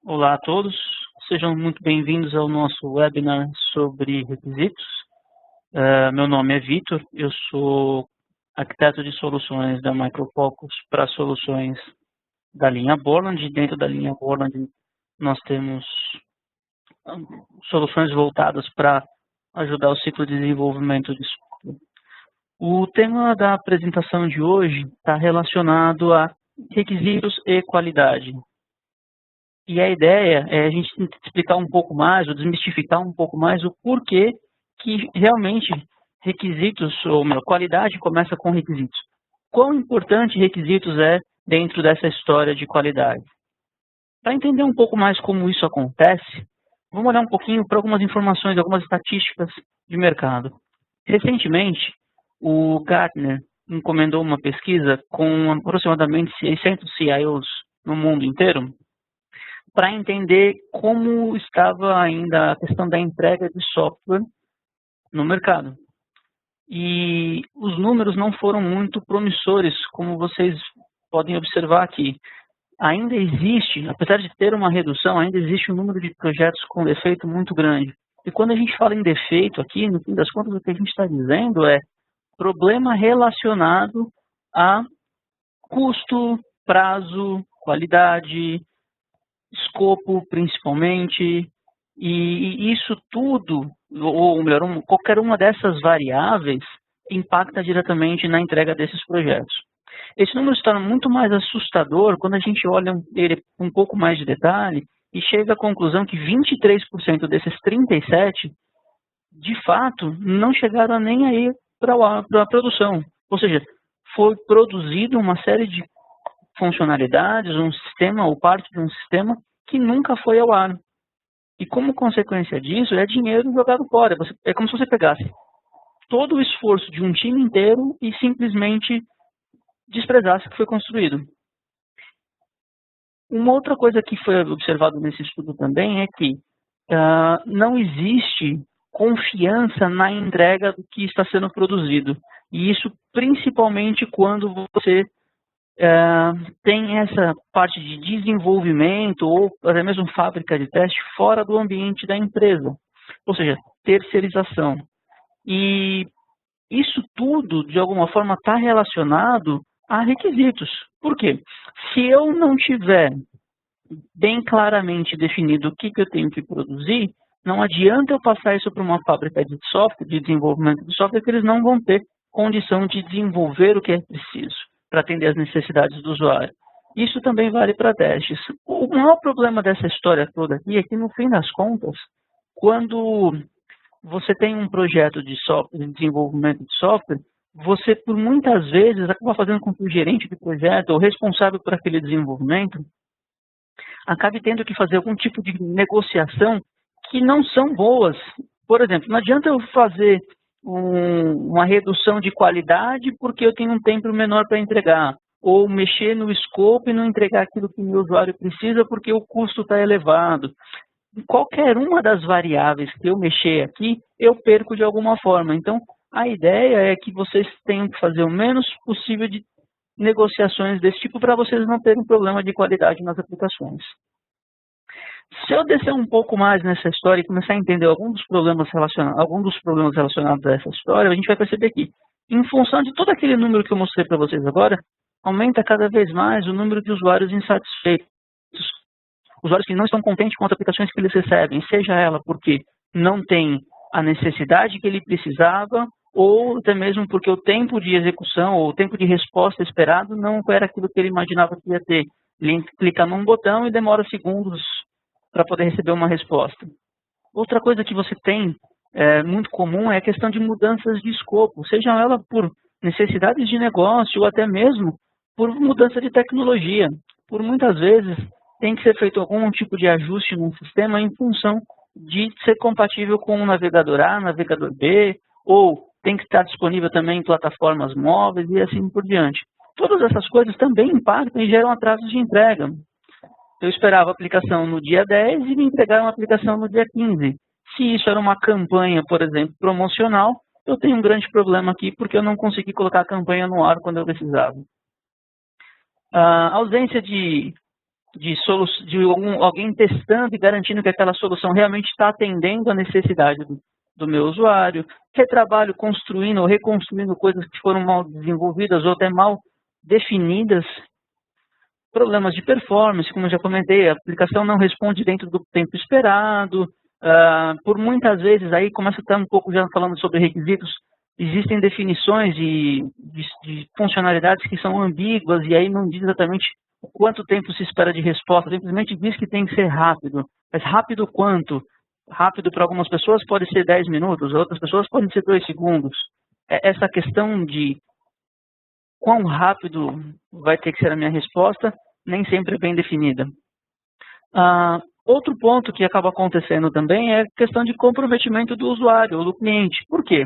Olá a todos, sejam muito bem-vindos ao nosso webinar sobre requisitos. Meu nome é Vitor, eu sou arquiteto de soluções da Microfocus para soluções da linha Borland. Dentro da linha Borland nós temos soluções voltadas para ajudar o ciclo de desenvolvimento de software. O tema da apresentação de hoje está relacionado a requisitos e qualidade. E a ideia é a gente explicar um pouco mais, ou desmistificar um pouco mais o porquê que realmente requisitos, ou melhor, qualidade começa com requisitos. Quão importante requisitos é dentro dessa história de qualidade? Para entender um pouco mais como isso acontece, vamos olhar um pouquinho para algumas informações, algumas estatísticas de mercado. Recentemente, o Gartner encomendou uma pesquisa com aproximadamente 600 CIOs no mundo inteiro, para entender como estava ainda a questão da entrega de software no mercado. E os números não foram muito promissores, como vocês podem observar aqui. Ainda existe, apesar de ter uma redução, ainda existe um número de projetos com defeito muito grande. E quando a gente fala em defeito aqui, no fim das contas, o que a gente está dizendo é problema relacionado a custo, prazo, qualidade, escopo principalmente, e isso tudo, ou melhor, qualquer uma dessas variáveis impacta diretamente na entrega desses projetos. Esse número se torna muito mais assustador quando a gente olha ele com um pouco mais de detalhe e chega à conclusão que 23% desses 37%, de fato, não chegaram nem aí para a produção. Ou seja, foi produzido uma série de funcionalidades, um sistema ou parte de um sistema que nunca foi ao ar. E como consequência disso, é dinheiro jogado fora. É como se você pegasse todo o esforço de um time inteiro e simplesmente desprezasse o que foi construído. Uma outra coisa que foi observado nesse estudo também é que não existe confiança na entrega do que está sendo produzido. E isso principalmente quando você tem essa parte de desenvolvimento ou até mesmo fábrica de teste fora do ambiente da empresa, ou seja, terceirização. E isso tudo, de alguma forma, está relacionado a requisitos. Por quê? Se eu não tiver bem claramente definido o que eu tenho que produzir, não adianta eu passar isso para uma fábrica de software, de desenvolvimento de software, que eles não vão ter condição de desenvolver o que é preciso para atender as necessidades do usuário. Isso também vale para testes. O maior problema dessa história toda aqui é que, no fim das contas, quando você tem um projeto de software, de desenvolvimento de software, você, por muitas vezes, acaba fazendo com que o gerente de projeto, ou responsável por aquele desenvolvimento, acabe tendo que fazer algum tipo de negociação que não são boas. Por exemplo, não adianta eu fazer uma redução de qualidade porque eu tenho um tempo menor para entregar, ou mexer no escopo e não entregar aquilo que o meu usuário precisa porque o custo está elevado. Qualquer uma das variáveis que eu mexer aqui, eu perco de alguma forma. Então, a ideia é que vocês tenham que fazer o menos possível de negociações desse tipo para vocês não terem problema de qualidade nas aplicações. Se eu descer um pouco mais nessa história e começar a entender alguns dos problemas relacionados a essa história, a gente vai perceber que, em função de todo aquele número que eu mostrei para vocês agora, aumenta cada vez mais o número de usuários insatisfeitos. Usuários que não estão contentes com as aplicações que eles recebem, seja ela porque não tem a necessidade que ele precisava, ou até mesmo porque o tempo de execução ou o tempo de resposta esperado não era aquilo que ele imaginava que ia ter. Ele clica num botão e demora segundos para poder receber uma resposta. Outra coisa que você tem muito comum é a questão de mudanças de escopo, seja ela por necessidades de negócio ou até mesmo por mudança de tecnologia. Por muitas vezes tem que ser feito algum tipo de ajuste num sistema em função de ser compatível com o navegador A, navegador B, ou tem que estar disponível também em plataformas móveis e assim por diante. Todas essas coisas também impactam e geram atrasos de entrega. Eu esperava a aplicação no dia 10 e me entregaram a aplicação no dia 15. Se isso era uma campanha, por exemplo, promocional, eu tenho um grande problema aqui porque eu não consegui colocar a campanha no ar quando eu precisava. A ausência de alguém testando e garantindo que aquela solução realmente está atendendo a necessidade do meu usuário, retrabalho construindo ou reconstruindo coisas que foram mal desenvolvidas ou até mal definidas, problemas de performance, como eu já comentei, a aplicação não responde dentro do tempo esperado, por muitas vezes, aí começa a estar um pouco já falando sobre requisitos, existem definições de funcionalidades que são ambíguas e aí não diz exatamente quanto tempo se espera de resposta, simplesmente diz que tem que ser rápido. Mas rápido quanto? Rápido para algumas pessoas pode ser 10 minutos, outras pessoas podem ser 2 segundos. Essa questão de quão rápido vai ter que ser a minha resposta nem sempre é bem definida. Outro ponto que acaba acontecendo também é a questão de comprometimento do usuário ou do cliente. Por quê?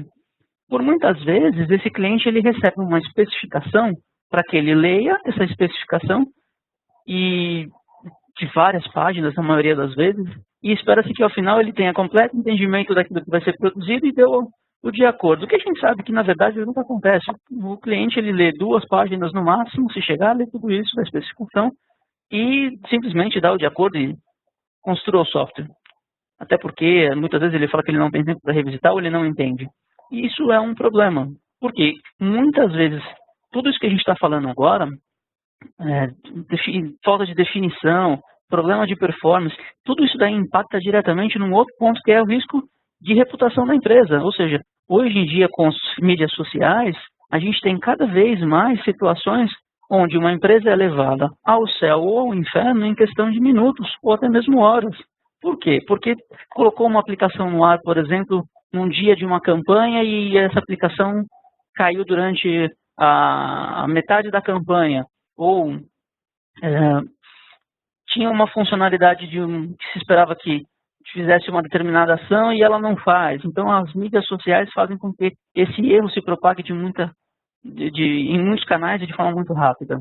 Por muitas vezes, esse cliente ele recebe uma especificação para que ele leia essa especificação e de várias páginas, na maioria das vezes, e espera-se que ao final ele tenha completo entendimento daquilo que vai ser produzido e deu o de acordo. O que a gente sabe que, na verdade, nunca acontece. O cliente ele lê 2 páginas no máximo, se chegar, lê tudo isso da especificação e simplesmente dá o de acordo e construa o software. Até porque, muitas vezes, ele fala que ele não tem tempo para revisitar ou ele não entende. E isso é um problema, porque muitas vezes, tudo isso que a gente está falando agora, falta de definição, problema de performance, tudo isso daí impacta diretamente num outro ponto que é o risco de reputação da empresa. Ou seja, hoje em dia com as mídias sociais, a gente tem cada vez mais situações onde uma empresa é levada ao céu ou ao inferno em questão de minutos ou até mesmo horas. Por quê? Porque colocou uma aplicação no ar, por exemplo, num dia de uma campanha e essa aplicação caiu durante a metade da campanha. Ou tinha uma funcionalidade que se esperava que fizesse uma determinada ação e ela não faz. Então, as mídias sociais fazem com que esse erro se propague em muitos canais e de forma muito rápida.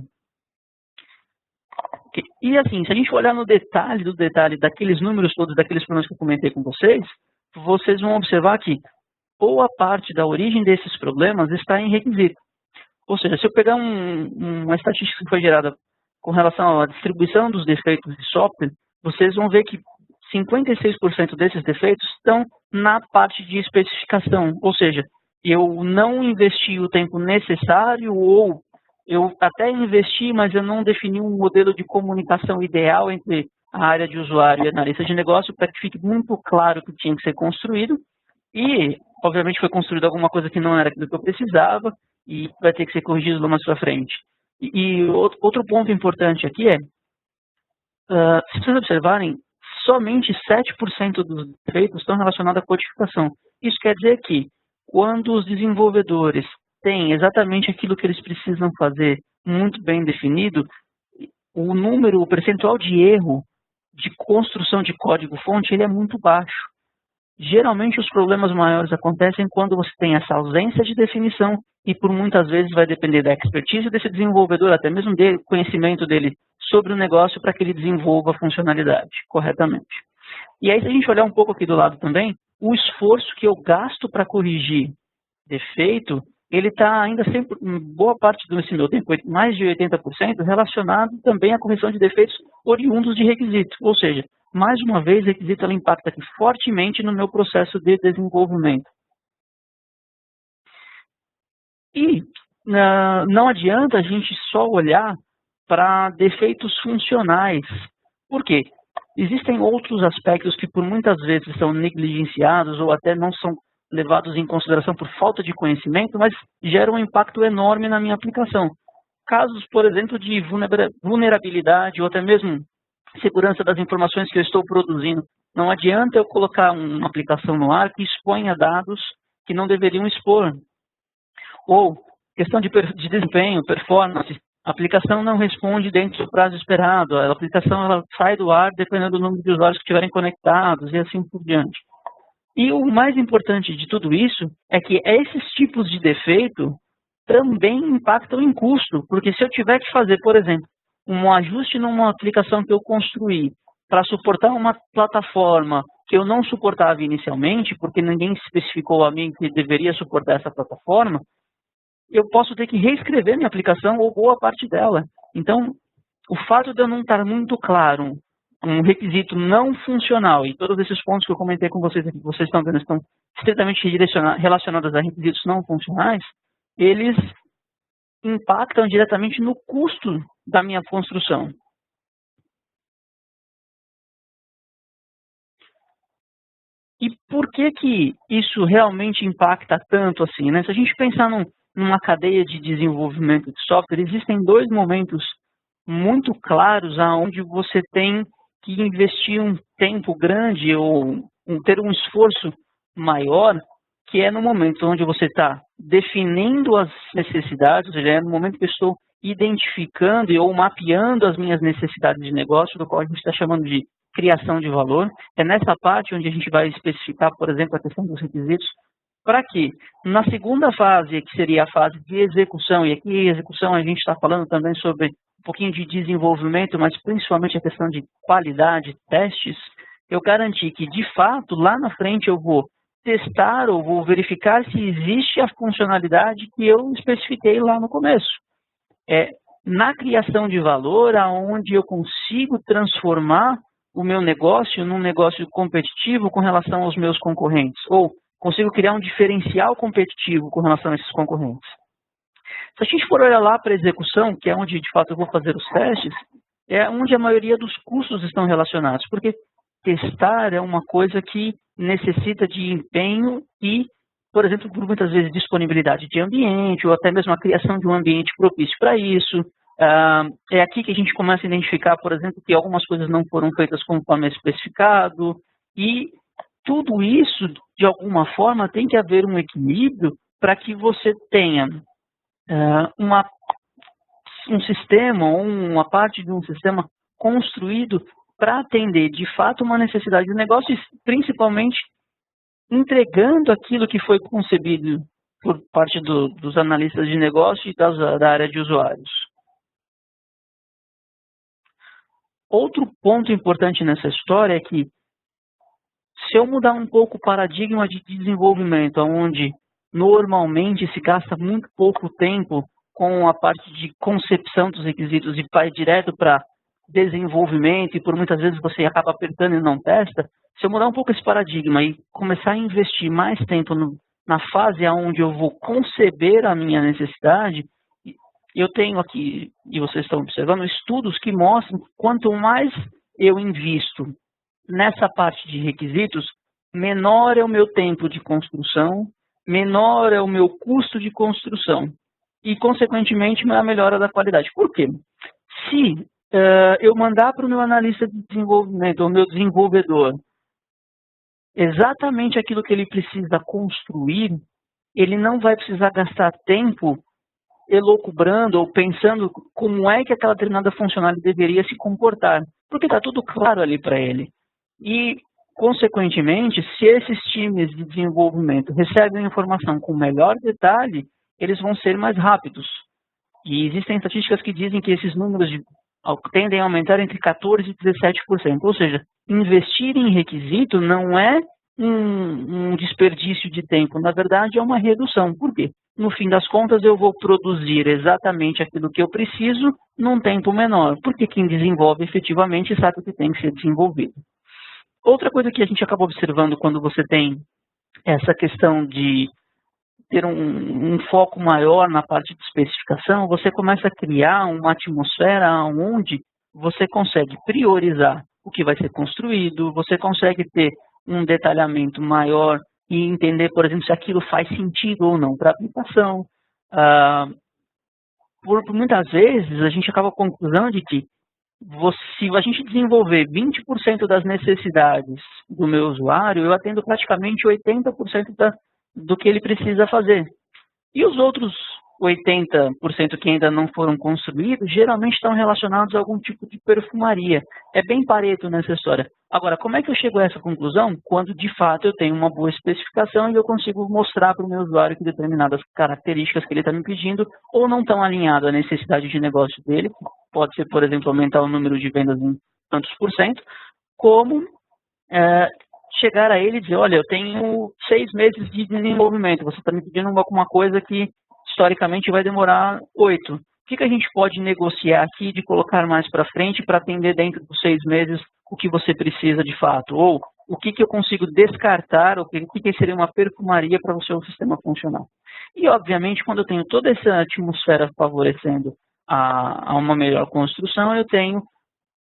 E assim, se a gente olhar no detalhe do detalhe daqueles números todos, daqueles problemas que eu comentei com vocês vão observar que boa parte da origem desses problemas está em requisito. Ou seja, se eu pegar uma estatística que foi gerada com relação à distribuição dos defeitos de software, vocês vão ver que 56% desses defeitos estão na parte de especificação. Ou seja, eu não investi o tempo necessário ou eu até investi, mas eu não defini um modelo de comunicação ideal entre a área de usuário e analista de negócio para que fique muito claro o que tinha que ser construído. E, obviamente, foi construído alguma coisa que não era aquilo que eu precisava e vai ter que ser corrigido lá mais para frente. E outro ponto importante aqui é, se vocês observarem, somente 7% dos defeitos estão relacionados à codificação. Isso quer dizer que, quando os desenvolvedores têm exatamente aquilo que eles precisam fazer muito bem definido, o percentual de erro de construção de código-fonte ele é muito baixo. Geralmente, os problemas maiores acontecem quando você tem essa ausência de definição e, por muitas vezes, vai depender da expertise desse desenvolvedor, até mesmo do conhecimento dele sobre o negócio para que ele desenvolva a funcionalidade corretamente. E aí, se a gente olhar um pouco aqui do lado também, o esforço que eu gasto para corrigir defeito, ele está ainda sempre, boa parte desse meu tempo, mais de 80%, relacionado também à correção de defeitos oriundos de requisito. Ou seja, mais uma vez, requisito ela impacta aqui fortemente no meu processo de desenvolvimento. E não adianta a gente só olhar para defeitos funcionais. Por quê? Existem outros aspectos que por muitas vezes são negligenciados ou até não são levados em consideração por falta de conhecimento, mas geram um impacto enorme na minha aplicação. Casos, por exemplo, de vulnerabilidade ou até mesmo segurança das informações que eu estou produzindo. Não adianta eu colocar uma aplicação no ar que exponha dados que não deveriam expor. Ou questão de desempenho, performance. A aplicação não responde dentro do prazo esperado. A aplicação ela sai do ar dependendo do número de usuários que estiverem conectados e assim por diante. E o mais importante de tudo isso é que esses tipos de defeito também impactam em custo. Porque se eu tiver que fazer, por exemplo, um ajuste numa aplicação que eu construí para suportar uma plataforma que eu não suportava inicialmente, porque ninguém especificou a mim que deveria suportar essa plataforma, eu posso ter que reescrever minha aplicação ou boa parte dela. Então, o fato de eu não estar muito claro um requisito não funcional, e todos esses pontos que eu comentei com vocês aqui, que vocês estão vendo, estão estritamente relacionados a requisitos não funcionais, eles impactam diretamente no custo da minha construção. E por que isso realmente impacta tanto assim, né? Se a gente pensar numa cadeia de desenvolvimento de software, existem dois momentos muito claros aonde você tem que investir um tempo grande ou ter um esforço maior, que é no momento onde você está definindo as necessidades, ou seja, é no momento que eu estou identificando ou mapeando as minhas necessidades de negócio, do qual a gente está chamando de criação de valor. É nessa parte onde a gente vai especificar, por exemplo, a questão dos requisitos, para que na segunda fase, que seria a fase de execução, e aqui execução a gente está falando também sobre um pouquinho de desenvolvimento, mas principalmente a questão de qualidade, testes, eu garanti que, de fato, lá na frente eu vou testar ou vou verificar se existe a funcionalidade que eu especifiquei lá no começo. É na criação de valor aonde eu consigo transformar o meu negócio num negócio competitivo com relação aos meus concorrentes, ou consigo criar um diferencial competitivo com relação a esses concorrentes. Se a gente for olhar lá para a execução, que é onde de fato eu vou fazer os testes, é onde a maioria dos custos estão relacionados, porque testar é uma coisa que necessita de empenho e, por exemplo, por muitas vezes disponibilidade de ambiente, ou até mesmo a criação de um ambiente propício para isso. É aqui que a gente começa a identificar, por exemplo, que algumas coisas não foram feitas conforme é especificado, e tudo isso, de alguma forma, tem que haver um equilíbrio para que você tenha um sistema ou uma parte de um sistema construído para atender de fato uma necessidade do negócio e principalmente entregando aquilo que foi concebido por parte dos analistas de negócio e da área de usuários. Outro ponto importante nessa história é que se eu mudar um pouco o paradigma de desenvolvimento, onde normalmente se gasta muito pouco tempo com a parte de concepção dos requisitos e vai direto para desenvolvimento, e por muitas vezes você acaba apertando e não testa, se eu mudar um pouco esse paradigma e começar a investir mais tempo na fase onde eu vou conceber a minha necessidade, eu tenho aqui, e vocês estão observando, estudos que mostram que quanto mais eu invisto nessa parte de requisitos, menor é o meu tempo de construção, menor é o meu custo de construção e, consequentemente, a melhora da qualidade. Por quê? Se eu mandar para o meu analista de desenvolvimento, ou meu desenvolvedor, exatamente aquilo que ele precisa construir, ele não vai precisar gastar tempo elucubrando ou pensando como é que aquela determinada funcionalidade deveria se comportar, porque está tudo claro ali para ele. E, consequentemente, se esses times de desenvolvimento recebem a informação com melhor detalhe, eles vão ser mais rápidos. E existem estatísticas que dizem que esses números tendem a aumentar entre 14% e 17%. Ou seja, investir em requisito não é um desperdício de tempo, na verdade é uma redução. Por quê? No fim das contas, eu vou produzir exatamente aquilo que eu preciso num tempo menor, porque quem desenvolve efetivamente sabe o que tem que ser desenvolvido. Outra coisa que a gente acaba observando quando você tem essa questão de ter um foco maior na parte de especificação, você começa a criar uma atmosfera onde você consegue priorizar o que vai ser construído, você consegue ter um detalhamento maior e entender, por exemplo, se aquilo faz sentido ou não para a aplicação. Por muitas vezes, a gente acaba com a conclusão de que se a gente desenvolver 20% das necessidades do meu usuário, eu atendo praticamente 80% do que ele precisa fazer. E os outros 80% que ainda não foram construídos, geralmente estão relacionados a algum tipo de perfumaria. É bem Pareto nessa história. Agora, como é que eu chego a essa conclusão? Quando, de fato, eu tenho uma boa especificação e eu consigo mostrar para o meu usuário que determinadas características que ele está me pedindo ou não estão alinhadas à necessidade de negócio dele, pode ser, por exemplo, aumentar o número de vendas em tantos %, como chegar a ele e dizer, olha, eu tenho 6 meses de desenvolvimento, você está me pedindo alguma coisa que historicamente vai demorar 8. O que a gente pode negociar aqui de colocar mais para frente para atender dentro dos 6 meses o que você precisa de fato? Ou o que eu consigo descartar, ou o que seria uma perfumaria para o seu sistema funcionar? E, obviamente, quando eu tenho toda essa atmosfera favorecendo a uma melhor construção, eu tenho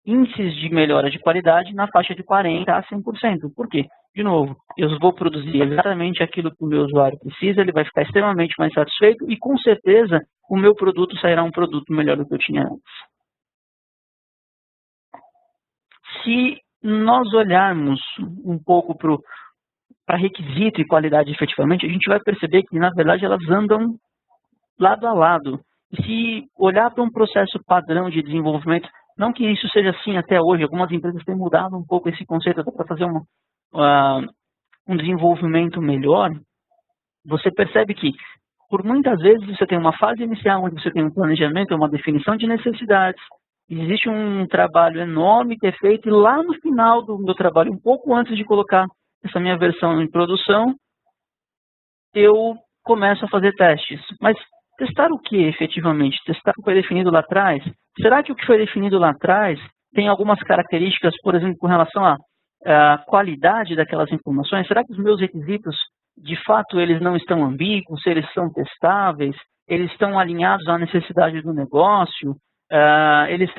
índices de melhora de qualidade na faixa de 40% a 100%. Por quê? De novo, eu vou produzir exatamente aquilo que o meu usuário precisa, ele vai ficar extremamente mais satisfeito e, com certeza, o meu produto sairá um produto melhor do que eu tinha antes. Se nós olharmos um pouco para requisito e qualidade efetivamente, a gente vai perceber que, na verdade, elas andam lado a lado. E se olhar para um processo padrão de desenvolvimento, não que isso seja assim até hoje, algumas empresas têm mudado um pouco esse conceito para fazer um desenvolvimento melhor, você percebe que, por muitas vezes, você tem uma fase inicial onde você tem um planejamento, uma definição de necessidades, existe um trabalho enorme que é feito, e lá no final do meu trabalho, um pouco antes de colocar essa minha versão em produção, eu começo a fazer testes. Mas testar o que efetivamente? Testar o que foi definido lá atrás? Será que o que foi definido lá atrás tem algumas características, por exemplo, com relação à qualidade daquelas informações? Será que os meus requisitos, de fato, eles não estão ambíguos? Eles são testáveis? Eles estão alinhados à necessidade do negócio? Eles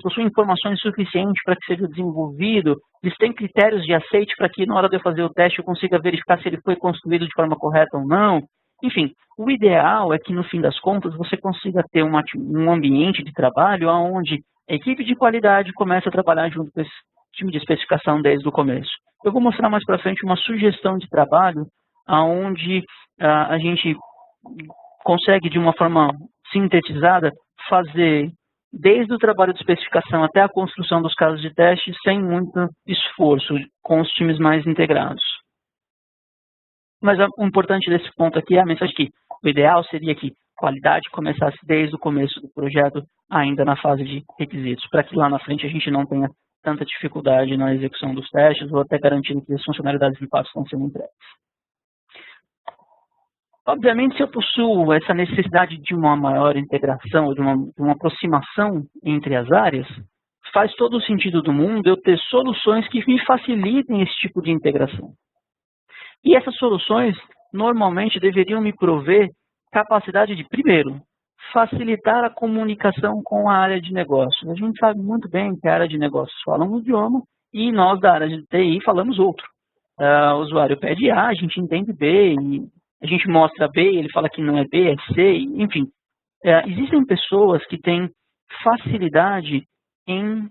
possuem informações suficientes para que seja desenvolvido? Eles têm critérios de aceite para que, na hora de eu fazer o teste, eu consiga verificar se ele foi construído de forma correta ou não? Enfim, o ideal é que, no fim das contas, você consiga ter um ambiente de trabalho onde a equipe de qualidade começa a trabalhar junto com esse time de especificação desde o começo. Eu vou mostrar mais para frente uma sugestão de trabalho onde a gente consegue, de uma forma sintetizada, fazer desde o trabalho de especificação até a construção dos casos de teste sem muito esforço, com os times mais integrados. Mas o importante desse ponto aqui é a mensagem que o ideal seria que a qualidade começasse desde o começo do projeto, ainda na fase de requisitos, para que lá na frente a gente não tenha tanta dificuldade na execução dos testes ou até garantindo que as funcionalidades de fato estão sendo entregues. Obviamente, se eu possuo essa necessidade de uma maior integração, de uma aproximação entre as áreas, faz todo o sentido do mundo eu ter soluções que me facilitem esse tipo de integração. E essas soluções, normalmente, deveriam me prover capacidade de, primeiro, facilitar a comunicação com a área de negócios. A gente sabe muito bem que a área de negócios fala um idioma e nós, da área de TI, falamos outro. O usuário pede A, a gente entende B, e a gente mostra B, ele fala que não é B, é C, enfim. Existem pessoas que têm facilidade em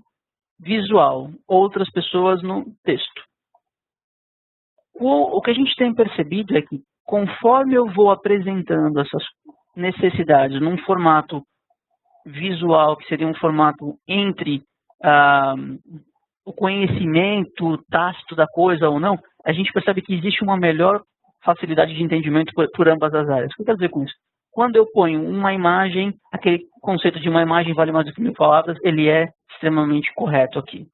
visual, outras pessoas no texto. O que a gente tem percebido é que, conforme eu vou apresentando essas necessidades num formato visual, que seria um formato entre o conhecimento tácito da coisa ou não, a gente percebe que existe uma melhor facilidade de entendimento por ambas as áreas. O que eu quero dizer com isso? Quando eu ponho uma imagem, aquele conceito de uma imagem vale mais do que 1000 palavras, ele é extremamente correto aqui.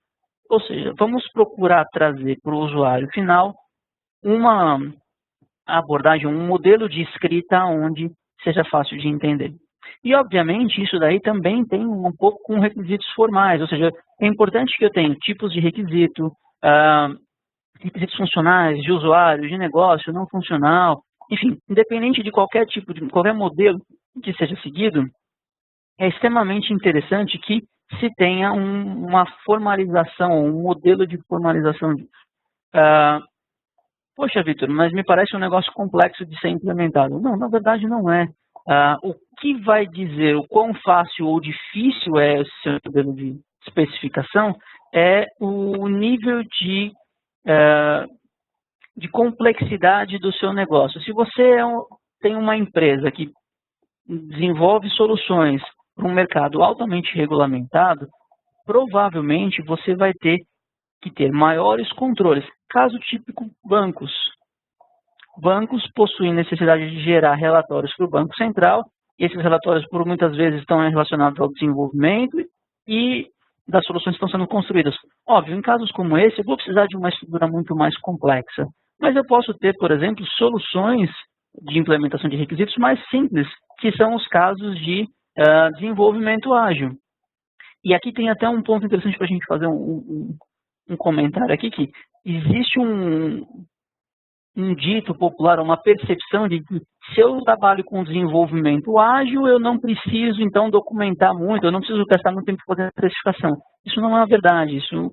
Ou seja, vamos procurar trazer para o usuário final uma abordagem, um modelo de escrita onde seja fácil de entender. E, obviamente, isso daí também tem um pouco com requisitos formais, ou seja, é importante que eu tenha tipos de requisito, requisitos funcionais, de usuário, de negócio, não funcional, enfim, independente de qualquer modelo que seja seguido, é extremamente interessante que se tenha uma formalização, um modelo de formalização disso. Poxa, Vitor, mas me parece um negócio complexo de ser implementado. Não, na verdade não é. O que vai dizer o quão fácil ou difícil é esse seu modelo de especificação é o nível de complexidade do seu negócio. Se você tem uma empresa que desenvolve soluções para um mercado altamente regulamentado, provavelmente você vai ter que ter maiores controles. Caso típico, bancos. Bancos possuem necessidade de gerar relatórios para o Banco Central, e esses relatórios, por muitas vezes, estão relacionados ao desenvolvimento e das soluções que estão sendo construídas. Óbvio, em casos como esse, eu vou precisar de uma estrutura muito mais complexa, mas eu posso ter, por exemplo, soluções de implementação de requisitos mais simples, que são os casos de desenvolvimento ágil. E aqui tem até um ponto interessante para a gente fazer um comentário aqui, que existe um dito popular, uma percepção de que se eu trabalho com desenvolvimento ágil, eu não preciso, então, documentar muito, eu não preciso gastar muito tempo fazendo especificação. Isso não é verdade, isso,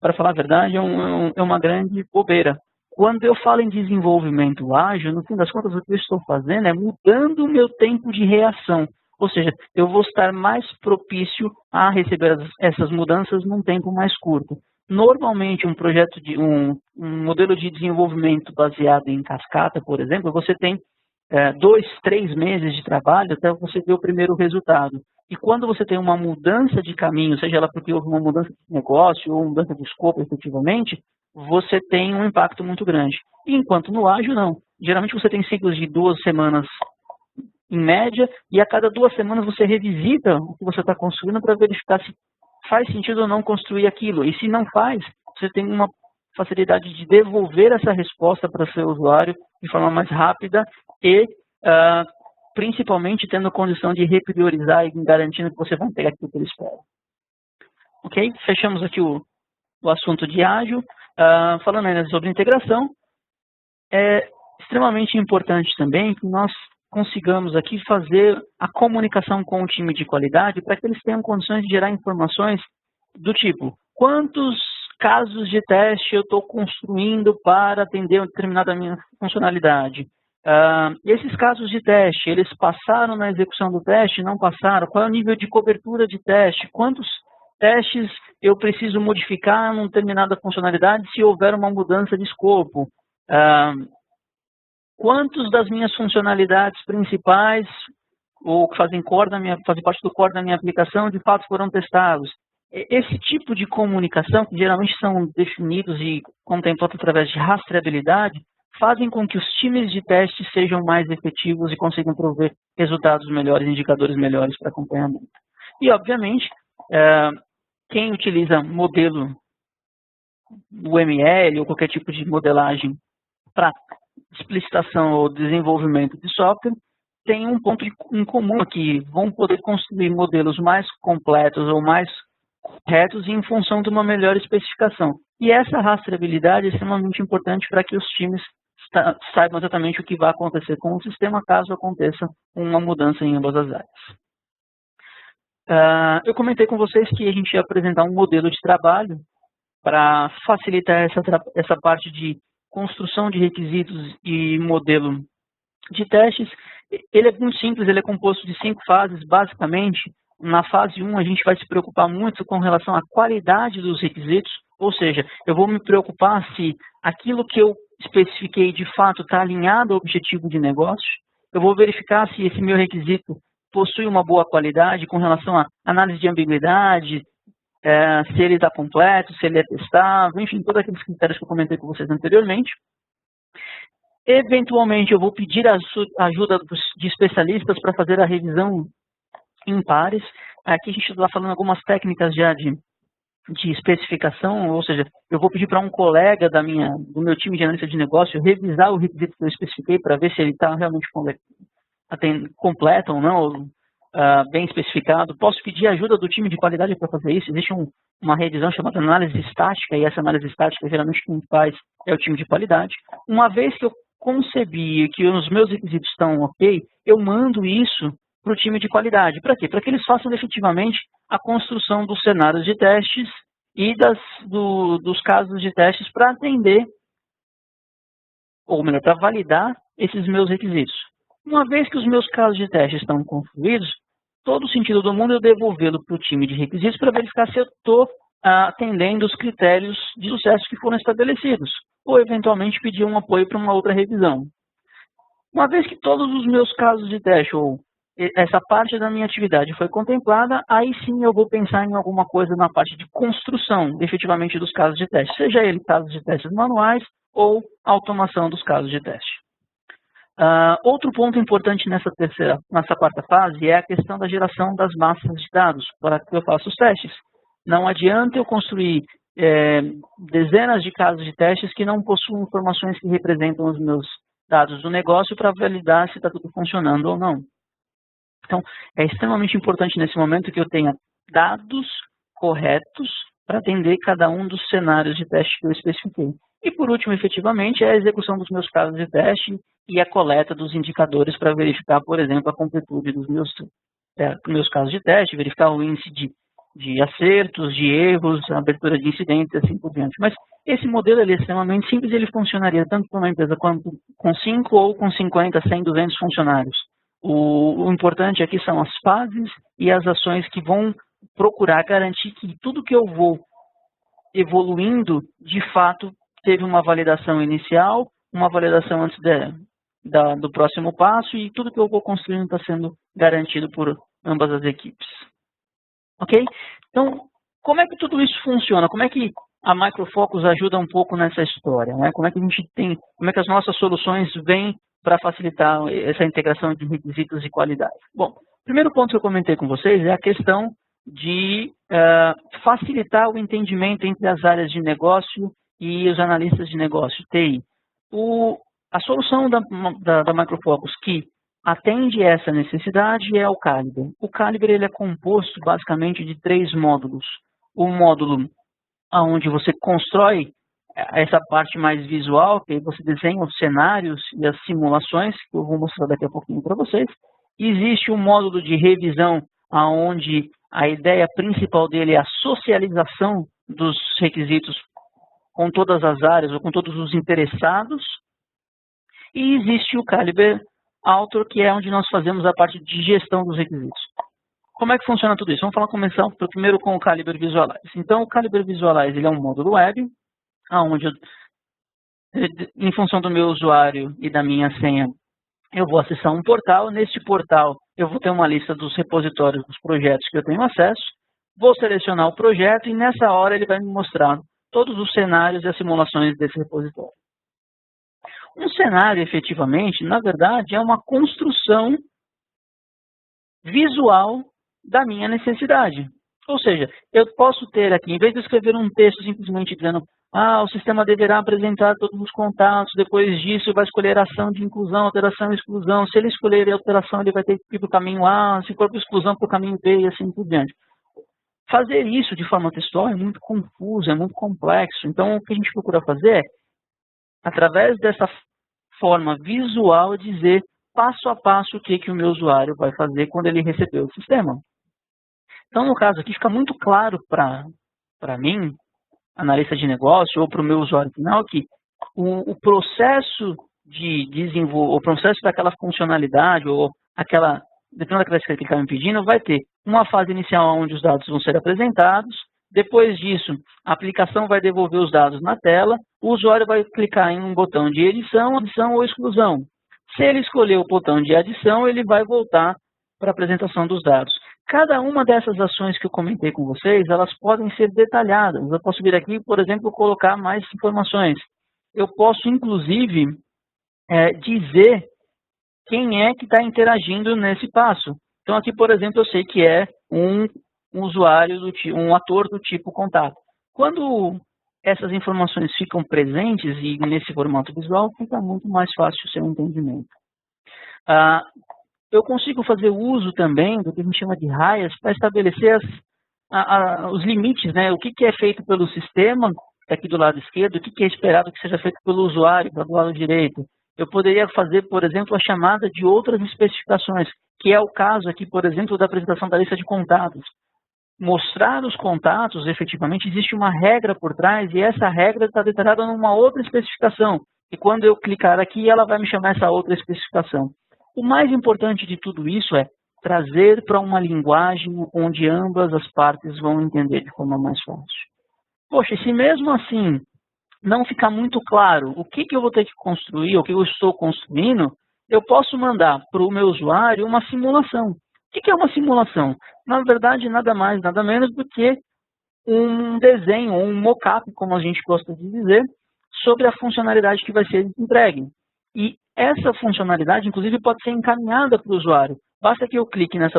para falar a verdade, é uma grande bobeira. Quando eu falo em desenvolvimento ágil, no fim das contas, o que eu estou fazendo é mudando o meu tempo de reação. Ou seja, eu vou estar mais propício a receber essas mudanças num tempo mais curto. Normalmente, um projeto de um modelo de desenvolvimento baseado em cascata, por exemplo, você tem 2, 3 meses de trabalho até você ver o primeiro resultado. E quando você tem uma mudança de caminho, seja ela porque houve uma mudança de negócio ou mudança de escopo, efetivamente, você tem um impacto muito grande. Enquanto no ágil, não. Geralmente você tem ciclos de 2 semanas em média, e a cada 2 semanas você revisita o que você está construindo para verificar se faz sentido ou não construir aquilo. E se não faz, você tem uma facilidade de devolver essa resposta para o seu usuário de forma mais rápida e principalmente tendo condição de repriorizar e garantindo que você vai pegar aquilo que ele espera. Ok? Fechamos aqui o assunto de ágil. Falando ainda sobre integração, é extremamente importante também que nós consigamos aqui fazer a comunicação com o time de qualidade para que eles tenham condições de gerar informações do tipo, quantos casos de teste eu estou construindo para atender uma determinada minha funcionalidade? Esses casos de teste, eles passaram na execução do teste, não passaram? Qual é o nível de cobertura de teste? Quantos testes eu preciso modificar numa determinada funcionalidade se houver uma mudança de escopo? Quantos das minhas funcionalidades principais, ou que fazem parte do core da minha aplicação, de fato foram testados? Esse tipo de comunicação, que geralmente são definidos e contemplados através de rastreabilidade, fazem com que os times de teste sejam mais efetivos e consigam prover resultados melhores, indicadores melhores para acompanhamento. E, obviamente, quem utiliza modelo UML ou qualquer tipo de modelagem para explicitação ou desenvolvimento de software, tem um ponto em comum aqui, vão poder construir modelos mais completos ou mais corretos em função de uma melhor especificação. E essa rastreabilidade é extremamente importante para que os times saibam exatamente o que vai acontecer com o sistema caso aconteça uma mudança em ambas as áreas. Eu comentei com vocês que a gente ia apresentar um modelo de trabalho para facilitar essa parte de construção de requisitos e modelo de testes. Ele é muito simples, ele é composto de 5 fases, basicamente. Na fase 1, a gente vai se preocupar muito com relação à qualidade dos requisitos, ou seja, eu vou me preocupar se aquilo que eu especifiquei de fato está alinhado ao objetivo de negócio. Eu vou verificar se esse meu requisito possui uma boa qualidade com relação à análise de ambiguidade, se ele está completo, se ele é testável, enfim, todos aqueles critérios que eu comentei com vocês anteriormente. Eventualmente, eu vou pedir a ajuda de especialistas para fazer a revisão em pares. Aqui a gente está falando algumas técnicas já de especificação, ou seja, eu vou pedir para um colega do meu time de analista de negócio revisar o requisito que eu especifiquei para ver se ele está realmente completo ou não, bem especificado. Posso pedir ajuda do time de qualidade para fazer isso. Existe uma revisão chamada análise estática, e essa análise estática, geralmente, quem faz é o time de qualidade. Uma vez que eu concebi que os meus requisitos estão ok, eu mando isso para o time de qualidade. Para quê? Para que eles façam efetivamente a construção dos cenários de testes e dos casos de testes para atender, ou melhor, para validar esses meus requisitos. Uma vez que os meus casos de teste estão concluídos, todo o sentido do mundo é eu devolvê-lo para o time de requisitos para verificar se eu estou atendendo os critérios de sucesso que foram estabelecidos, ou eventualmente pedir um apoio para uma outra revisão. Uma vez que todos os meus casos de teste, ou essa parte da minha atividade foi contemplada, aí sim eu vou pensar em alguma coisa na parte de construção, efetivamente, dos casos de teste, seja ele casos de testes manuais ou automação dos casos de teste. Outro ponto importante nessa quarta fase é a questão da geração das massas de dados para que eu faça os testes. Não adianta eu construir dezenas de casos de testes que não possuem informações que representam os meus dados do negócio para validar se está tudo funcionando ou não. Então, é extremamente importante nesse momento que eu tenha dados corretos para atender cada um dos cenários de teste que eu especifiquei. E, por último, efetivamente, é a execução dos meus casos de teste e a coleta dos indicadores para verificar, por exemplo, a completude dos meus casos de teste, verificar o índice de acertos, de erros, a abertura de incidentes e assim por diante. Mas esse modelo ele é extremamente simples e ele funcionaria tanto para uma empresa quanto com 5 ou com 50, 100, 200 funcionários. O importante aqui são as fases e as ações que vão procurar garantir que tudo que eu vou evoluindo, de fato, teve uma validação inicial, uma validação antes do próximo passo e tudo que eu vou construindo está sendo garantido por ambas as equipes. Ok? Então, como é que tudo isso funciona? Como é que a Micro Focus ajuda um pouco nessa história? Né? Como é que as nossas soluções vêm para facilitar essa integração de requisitos e qualidade? Bom, o primeiro ponto que eu comentei com vocês é a questão de facilitar o entendimento entre as áreas de negócio e os analistas de negócio, TI. A solução da Micro Focus que atende essa necessidade é o Caliber. O Caliber ele é composto basicamente de 3 módulos. O módulo onde você constrói essa parte mais visual, que você desenha os cenários e as simulações, que eu vou mostrar daqui a pouquinho para vocês. Existe um módulo de revisão, onde a ideia principal dele é a socialização dos requisitos com todas as áreas ou com todos os interessados. E existe o Caliber Author, que é onde nós fazemos a parte de gestão dos requisitos. Como é que funciona tudo isso? Vamos começar primeiro com o Caliber Visualize. Então, o Caliber Visualize ele é um módulo web, onde em função do meu usuário e da minha senha, eu vou acessar um portal. Neste portal, eu vou ter uma lista dos repositórios dos projetos que eu tenho acesso. Vou selecionar o projeto e nessa hora ele vai me mostrar todos os cenários e as simulações desse repositório. Um cenário, efetivamente, na verdade, é uma construção visual da minha necessidade. Ou seja, eu posso ter aqui, em vez de escrever um texto simplesmente dizendo o sistema deverá apresentar todos os contatos, depois disso vai escolher a ação de inclusão, alteração e exclusão. Se ele escolher a alteração, ele vai ter que ir para o caminho A, se for para exclusão, para o caminho B e assim por diante. Fazer isso de forma textual é muito confuso, é muito complexo. Então, o que a gente procura fazer é, através dessa forma visual, dizer passo a passo o que o meu usuário vai fazer quando ele receber o sistema. Então, no caso aqui, fica muito claro para mim, analista de negócio, ou para o meu usuário final, que o processo de desenvolver, o processo daquela funcionalidade, ou dependendo daquela que ele está me pedindo, vai ter uma fase inicial onde os dados vão ser apresentados. Depois disso, a aplicação vai devolver os dados na tela, o usuário vai clicar em um botão de edição, adição ou exclusão. Se ele escolher o botão de adição, ele vai voltar para a apresentação dos dados. Cada uma dessas ações que eu comentei com vocês, elas podem ser detalhadas. Eu posso vir aqui, por exemplo, colocar mais informações. Eu posso, inclusive, dizer quem é que está interagindo nesse passo. Então, aqui, por exemplo, eu sei que é um usuário, um ator do tipo contato. Quando essas informações ficam presentes e nesse formato visual, fica muito mais fácil o seu entendimento. Eu consigo fazer uso também do que a gente chama de raias para estabelecer os limites, né? O que é feito pelo sistema, aqui do lado esquerdo, o que é esperado que seja feito pelo usuário, do lado direito. Eu poderia fazer, por exemplo, a chamada de outras especificações, que é o caso aqui, por exemplo, da apresentação da lista de contatos. Mostrar os contatos, efetivamente, existe uma regra por trás e essa regra está detalhada numa outra especificação. E quando eu clicar aqui, ela vai me chamar essa outra especificação. O mais importante de tudo isso é trazer para uma linguagem onde ambas as partes vão entender de forma mais fácil. Poxa, se mesmo assim não ficar muito claro o que eu vou ter que construir, o que eu estou construindo, eu posso mandar para o meu usuário uma simulação. O que é uma simulação? Na verdade, nada mais, nada menos do que um desenho, um mock-up, como a gente gosta de dizer, sobre a funcionalidade que vai ser entregue. E essa funcionalidade, inclusive, pode ser encaminhada para o usuário. Basta que eu clique nesse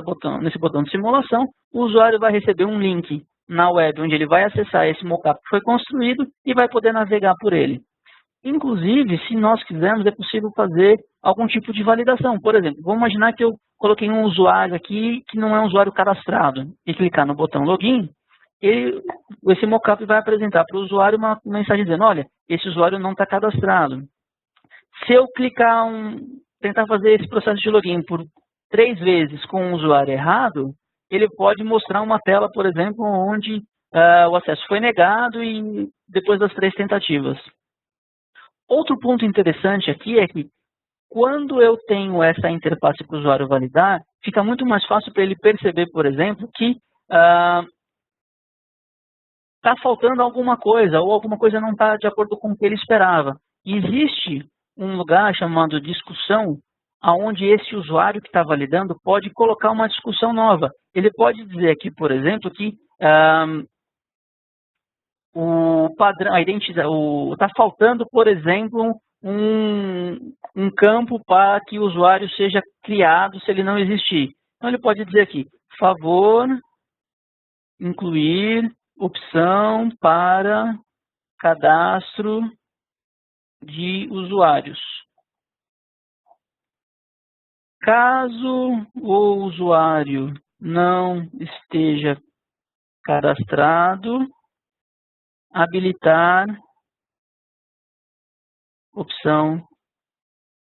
botão de simulação, o usuário vai receber um link na web, onde ele vai acessar esse mockup que foi construído e vai poder navegar por ele. Inclusive, se nós quisermos, é possível fazer algum tipo de validação. Por exemplo, vamos imaginar que eu coloquei um usuário aqui que não é um usuário cadastrado e clicar no botão login, esse mockup vai apresentar para o usuário uma mensagem dizendo, olha, esse usuário não está cadastrado. Se eu tentar fazer esse processo de login por 3 vezes com um usuário errado, ele pode mostrar uma tela, por exemplo, onde o acesso foi negado e depois das 3 tentativas. Outro ponto interessante aqui é que quando eu tenho essa interface para o usuário validar, fica muito mais fácil para ele perceber, por exemplo, que está faltando alguma coisa ou alguma coisa não está de acordo com o que ele esperava. E existe um lugar chamado discussão, onde esse usuário que está validando pode colocar uma discussão nova. Ele pode dizer aqui, por exemplo, que o padrão, a identidade, está faltando, por exemplo, um campo para que o usuário seja criado se ele não existir. Então ele pode dizer aqui, favor incluir opção para cadastro de usuários. Caso o usuário não esteja cadastrado, habilitar opção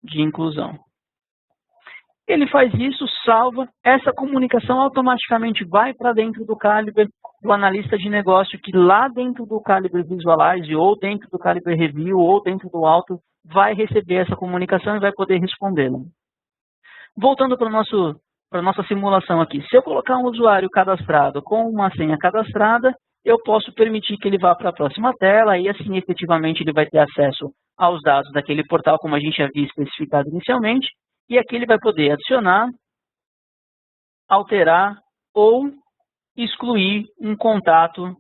de inclusão. Ele faz isso, salva, essa comunicação automaticamente vai para dentro do Calibre, do analista de negócio, que lá dentro do Calibre Visualize, ou dentro do Calibre Review, ou dentro do Auto, vai receber essa comunicação e vai poder respondê-la. Voltando para a nossa simulação aqui, se eu colocar um usuário cadastrado com uma senha cadastrada, eu posso permitir que ele vá para a próxima tela e assim efetivamente ele vai ter acesso aos dados daquele portal, como a gente havia especificado inicialmente, e aqui ele vai poder adicionar, alterar ou excluir um contato,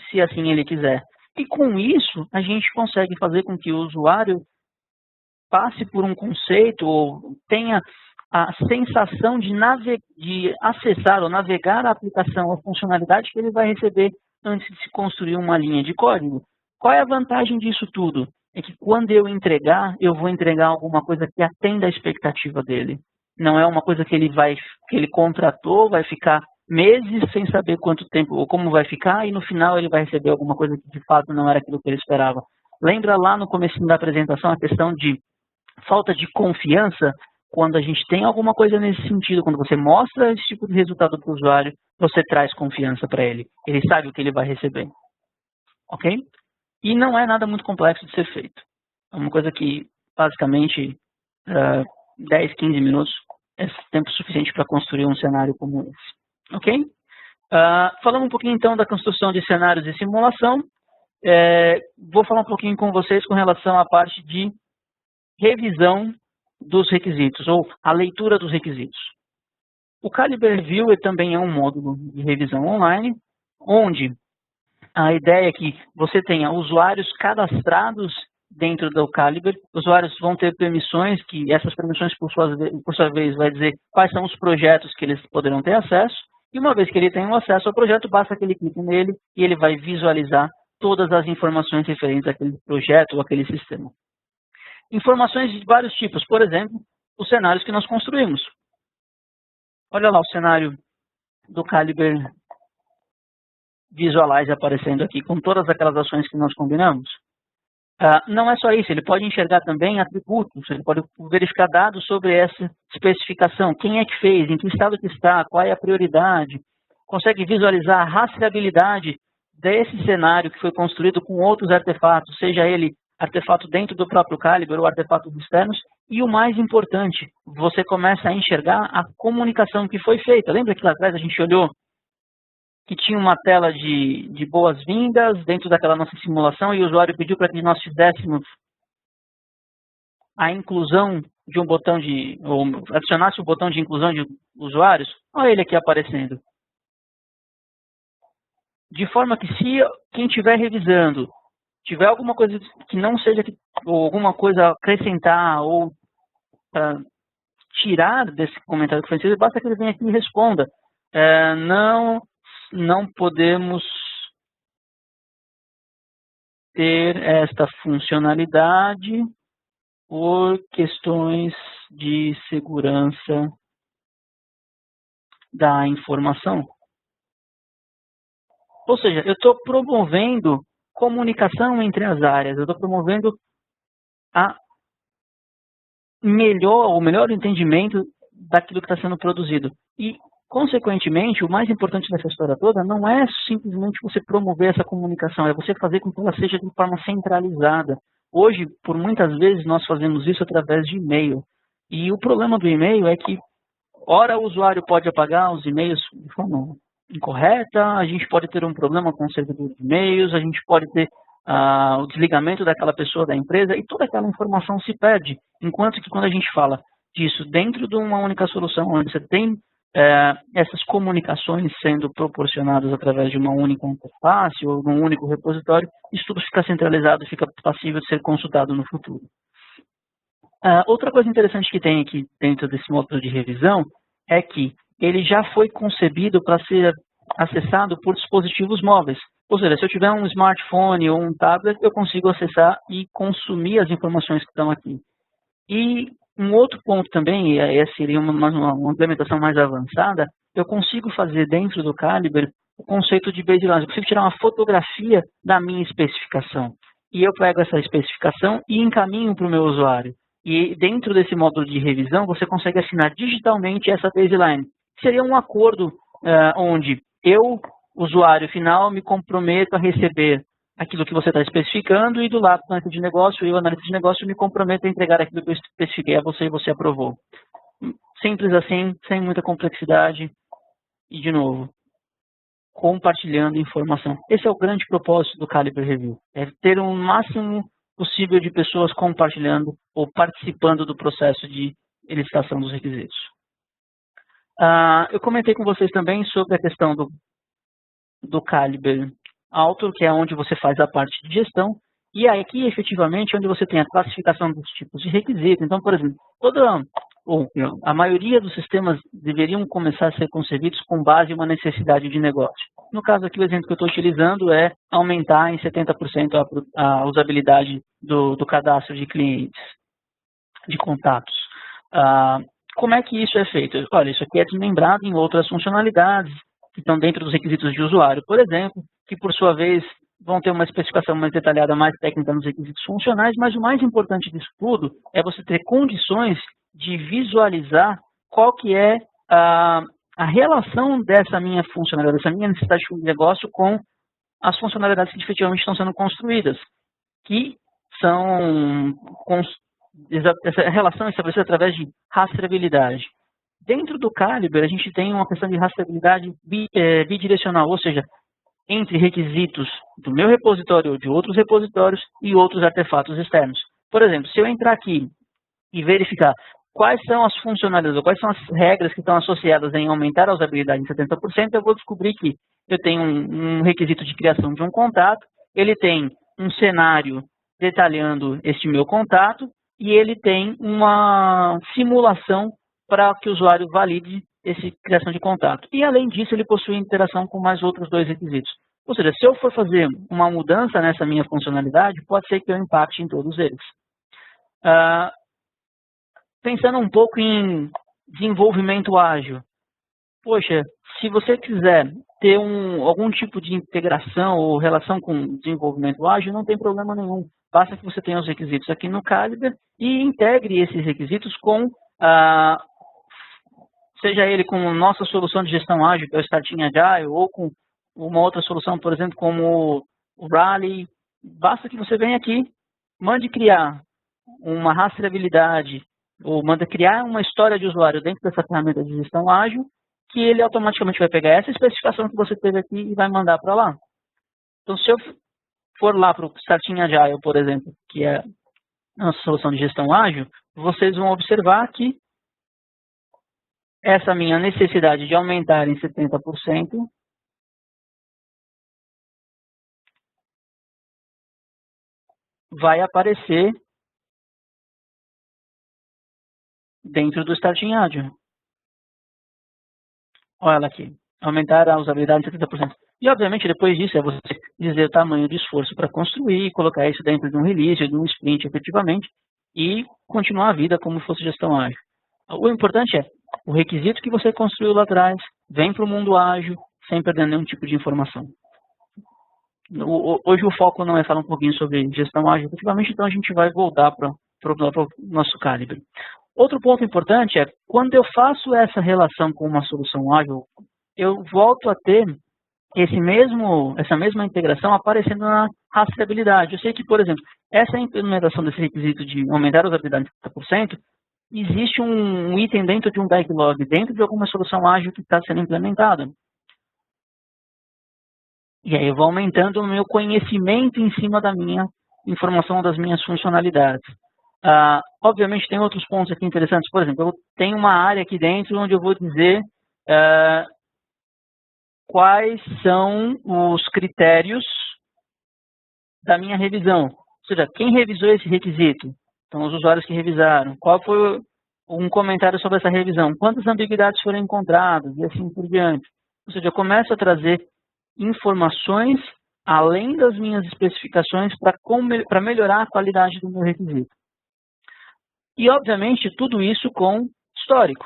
se assim ele quiser. E com isso, a gente consegue fazer com que o usuário passe por um conceito ou tenha a sensação de acessar ou navegar a aplicação, a funcionalidade que ele vai receber antes de se construir uma linha de código. Qual é a vantagem disso tudo? É que quando eu entregar, eu vou entregar alguma coisa que atenda a expectativa dele. Não é uma coisa que ele contratou, vai ficar meses sem saber quanto tempo ou como vai ficar, e no final ele vai receber alguma coisa que de fato não era aquilo que ele esperava. Lembra lá no começo da apresentação a questão de falta de confiança? Quando a gente tem alguma coisa nesse sentido, quando você mostra esse tipo de resultado para o usuário, você traz confiança para ele. Ele sabe o que ele vai receber. Ok? E não é nada muito complexo de ser feito. É uma coisa que, basicamente, 10, 15 minutos é tempo suficiente para construir um cenário como esse. Ok? Falando um pouquinho, então, da construção de cenários e simulação, vou falar um pouquinho com vocês com relação à parte de revisão dos requisitos, ou a leitura dos requisitos. O Calibre View também é um módulo de revisão online, onde a ideia é que você tenha usuários cadastrados dentro do Calibre. Os usuários vão ter permissões, que essas permissões, por sua vez, vai dizer quais são os projetos que eles poderão ter acesso. E uma vez que ele tem acesso ao projeto, basta que ele clique nele e ele vai visualizar todas as informações referentes àquele projeto ou àquele sistema. Informações de vários tipos, por exemplo, os cenários que nós construímos. Olha lá o cenário do Calibre Visualize aparecendo aqui, com todas aquelas ações que nós combinamos. Não é só isso, ele pode enxergar também atributos, ele pode verificar dados sobre essa especificação, quem é que fez, em que estado que está, qual é a prioridade, consegue visualizar a rastreabilidade desse cenário que foi construído com outros artefatos, seja ele artefato dentro do próprio Calibre ou artefatos externos, e o mais importante, você começa a enxergar a comunicação que foi feita. Lembra que lá atrás a gente olhou que tinha uma tela de boas-vindas dentro daquela nossa simulação e o usuário pediu para que nós fizéssemos a inclusão de um botão ou adicionasse o botão de inclusão de usuários? Olha ele aqui aparecendo. De forma que se quem estiver revisando tiver alguma coisa que não seja, ou alguma coisa a acrescentar ou tirar desse comentário que foi feito, basta que ele venha aqui e responda. Não podemos ter esta funcionalidade por questões de segurança da informação. Ou seja, eu estou promovendo comunicação entre as áreas, eu estou promovendo o melhor entendimento daquilo que está sendo produzido. E, consequentemente, o mais importante dessa história toda não é simplesmente você promover essa comunicação, é você fazer com que ela seja de forma centralizada. Hoje, por muitas vezes, nós fazemos isso através de e-mail. E o problema do e-mail é que, ora, o usuário pode apagar os e-mails de forma incorreta, a gente pode ter um problema com o servidor de e-mails, a gente pode ter o desligamento daquela pessoa da empresa e toda aquela informação se perde. Enquanto que quando a gente fala disso dentro de uma única solução, onde você tem essas comunicações sendo proporcionadas através de uma única interface ou de um único repositório, isso tudo fica centralizado e fica passível de ser consultado no futuro. Outra coisa interessante que tem aqui dentro desse módulo de revisão é que ele já foi concebido para ser acessado por dispositivos móveis. Ou seja, se eu tiver um smartphone ou um tablet, eu consigo acessar e consumir as informações que estão aqui. E um outro ponto também, e essa seria uma implementação mais avançada, eu consigo fazer dentro do Calibre o conceito de baseline. Eu consigo tirar uma fotografia da minha especificação. E eu pego essa especificação e encaminho para o meu usuário. E dentro desse módulo de revisão, você consegue assinar digitalmente essa baseline. Seria um acordo onde eu, usuário final, me comprometo a receber aquilo que você está especificando e do lado do analista de negócio, eu, analista de negócio, me comprometo a entregar aquilo que eu especifiquei a você e você aprovou. Simples assim, sem muita complexidade e, de novo, compartilhando informação. Esse é o grande propósito do Calibre Review, é ter o máximo possível de pessoas compartilhando ou participando do processo de elicitação dos requisitos. Eu comentei com vocês também sobre a questão do Calibre Author, que é onde você faz a parte de gestão, e aqui, efetivamente, é onde você tem a classificação dos tipos de requisitos. Então, por exemplo, a maioria dos sistemas deveriam começar a ser concebidos com base em uma necessidade de negócio. No caso aqui, o exemplo que eu estou utilizando é aumentar em 70% a usabilidade do cadastro de clientes, de contatos. Como é que isso é feito? Olha, isso aqui é desmembrado em outras funcionalidades que estão dentro dos requisitos de usuário, por exemplo, que por sua vez vão ter uma especificação mais detalhada, mais técnica nos requisitos funcionais, mas o mais importante disso tudo é você ter condições de visualizar qual que é a relação dessa minha funcionalidade, dessa minha necessidade de negócio com as funcionalidades que efetivamente estão sendo construídas, que são essa relação estabelecida através de rastreabilidade. Dentro do Calibre, a gente tem uma questão de rastreabilidade bidirecional, ou seja, entre requisitos do meu repositório ou de outros repositórios e outros artefatos externos. Por exemplo, se eu entrar aqui e verificar quais são as funcionalidades, ou quais são as regras que estão associadas em aumentar a usabilidade em 70%, eu vou descobrir que eu tenho um requisito de criação de um contato, ele tem um cenário detalhando este meu contato e ele tem uma simulação para que o usuário valide essa criação de contato. E, além disso, ele possui interação com mais outros dois requisitos. Ou seja, se eu for fazer uma mudança nessa minha funcionalidade, pode ser que eu impacte em todos eles. Pensando um pouco em desenvolvimento ágil. Poxa, se você quiser ter algum tipo de integração ou relação com desenvolvimento ágil, não tem problema nenhum. Basta que você tenha os requisitos aqui no Calibre e integre esses requisitos com seja ele com nossa solução de gestão ágil, que é o Starting Agile, ou com uma outra solução, por exemplo, como o Rally. Basta que você venha aqui, mande criar uma rastreabilidade, ou manda criar uma história de usuário dentro dessa ferramenta de gestão ágil, que ele automaticamente vai pegar essa especificação que você teve aqui e vai mandar para lá. Então, se eu for lá para o Starting Agile, por exemplo, que é a nossa solução de gestão ágil, vocês vão observar que essa minha necessidade de aumentar em 70% vai aparecer dentro do Starting Agile. Olha ela aqui, aumentar a usabilidade em 70%. E, obviamente, depois disso, é você dizer o tamanho de esforço para construir, colocar isso dentro de um release, de um sprint, efetivamente, e continuar a vida como fosse gestão ágil. O importante é o requisito que você construiu lá atrás, vem para o mundo ágil sem perder nenhum tipo de informação. Hoje o foco não é falar um pouquinho sobre gestão ágil, efetivamente, então a gente vai voltar para o nosso Calibre. Outro ponto importante é, quando eu faço essa relação com uma solução ágil, eu volto a ter essa mesma integração aparecendo na rastreabilidade. Eu sei que, por exemplo, essa implementação desse requisito de aumentar a usabilidade em 50%, existe um item dentro de um backlog, dentro de alguma solução ágil que está sendo implementada. E aí eu vou aumentando o meu conhecimento em cima da minha informação, das minhas funcionalidades. Obviamente tem outros pontos aqui interessantes. Por exemplo, eu tenho uma área aqui dentro onde eu vou dizer quais são os critérios da minha revisão. Ou seja, quem revisou esse requisito? Então, os usuários que revisaram. Qual foi um comentário sobre essa revisão? Quantas ambiguidades foram encontradas? E assim por diante. Ou seja, eu começo a trazer informações além das minhas especificações para melhorar a qualidade do meu requisito. E, obviamente, tudo isso com histórico.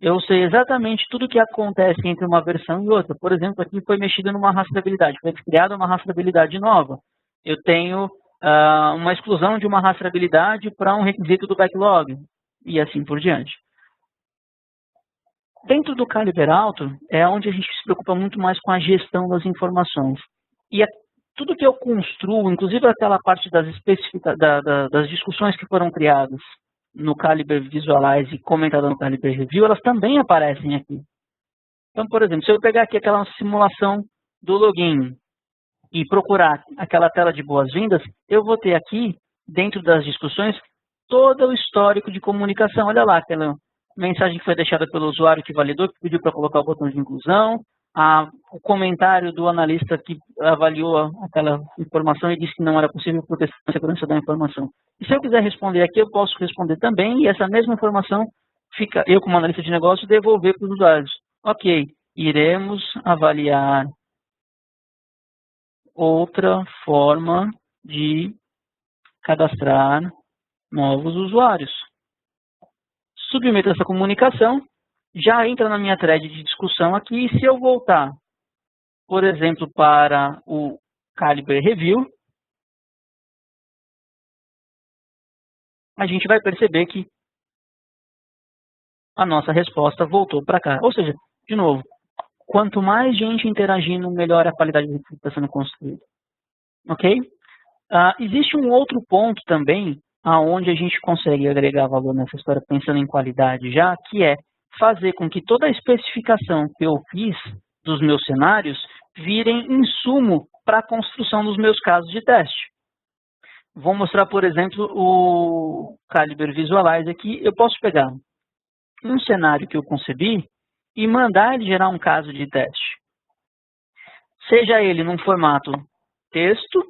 Eu sei exatamente tudo o que acontece entre uma versão e outra. Por exemplo, aqui foi mexido numa rastreabilidade, foi criada uma rastreabilidade nova. Eu tenho uma exclusão de uma rastreabilidade para um requisito do backlog, e assim por diante. Dentro do Calibre Alto é onde a gente se preocupa muito mais com a gestão das informações. E tudo que eu construo, inclusive aquela parte das discussões que foram criadas no Calibre Visualize e comentada no Calibre Review, elas também aparecem aqui. Então, por exemplo, se eu pegar aqui aquela simulação do login e procurar aquela tela de boas-vindas, eu vou ter aqui, dentro das discussões, todo o histórico de comunicação. Olha lá, aquela mensagem que foi deixada pelo usuário que validou, que pediu para colocar o botão de inclusão, o comentário do analista que avaliou aquela informação e disse que não era possível proteger a segurança da informação. E se eu quiser responder aqui, eu posso responder também, e essa mesma informação fica, eu como analista de negócio, devolver para os usuários. Ok, iremos avaliar outra forma de cadastrar novos usuários. Submeto essa comunicação, já entra na minha thread de discussão aqui, e se eu voltar, por exemplo, para o Calibre Review, a gente vai perceber que a nossa resposta voltou para cá. Ou seja, de novo, quanto mais gente interagindo, melhor a qualidade do que está sendo construído. Ok? Existe um outro ponto também, onde a gente consegue agregar valor nessa história, pensando em qualidade já, que é fazer com que toda a especificação que eu fiz dos meus cenários virem insumo para a construção dos meus casos de teste. Vou mostrar, por exemplo, o Calibre Visualize aqui. Eu posso pegar um cenário que eu concebi e mandar ele gerar um caso de teste. Seja ele num formato texto,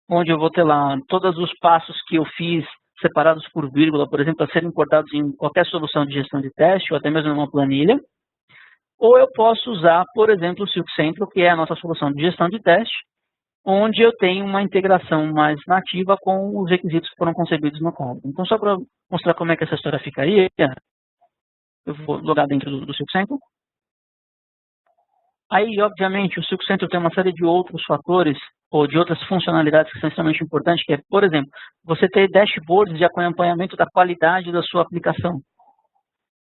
onde eu vou ter lá todos os passos que eu fiz separados por vírgula, por exemplo, a serem importados em qualquer solução de gestão de teste, ou até mesmo em uma planilha. Ou eu posso usar, por exemplo, o Silk Central, que é a nossa solução de gestão de teste, onde eu tenho uma integração mais nativa com os requisitos que foram concebidos no código. Então, só para mostrar como é que essa história ficaria, eu vou logar dentro do Silk Central. Aí, obviamente, o Silk Central tem uma série de outros fatores ou de outras funcionalidades que são extremamente importantes, que é, por exemplo, você ter dashboards de acompanhamento da qualidade da sua aplicação.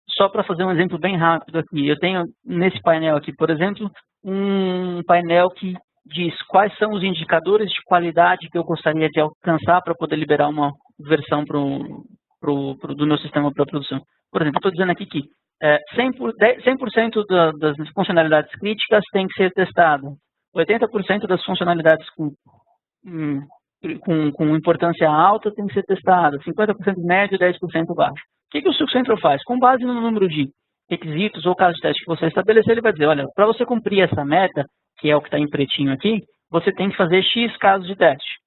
Só para fazer um exemplo bem rápido aqui, eu tenho nesse painel aqui, por exemplo, um painel que diz quais são os indicadores de qualidade que eu gostaria de alcançar para poder liberar uma versão do meu sistema para produção. Por exemplo, eu estou dizendo aqui que 100% das funcionalidades críticas tem que ser testado. 80% das funcionalidades com importância alta tem que ser testada. 50% médio e 10% baixo. O que o Silk Central faz? Com base no número de requisitos ou casos de teste que você estabelecer, ele vai dizer, olha, para você cumprir essa meta, que é o que está em pretinho aqui, você tem que fazer X casos de teste.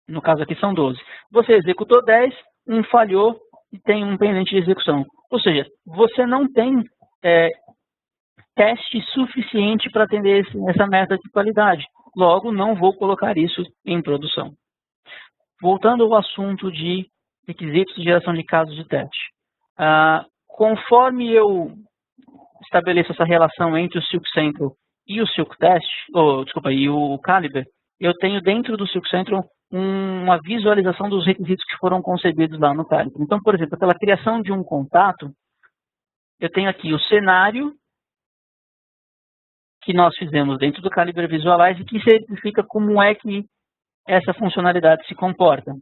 No caso aqui são 12. Você executou 10, um falhou e tem um pendente de execução. Ou seja, você não tem teste suficiente para atender essa meta de qualidade. Logo, não vou colocar isso em produção. Voltando ao assunto de requisitos de geração de casos de teste. Conforme eu estabeleço essa relação entre o Silk Central e o Silk Test, e o Calibre, eu tenho dentro do Silk Central uma visualização dos requisitos que foram concebidos lá no Calibre. Então, por exemplo, pela criação de um contato, eu tenho aqui o cenário que nós fizemos dentro do Calibre Visualize, que certifica como é que essa funcionalidade se comporta.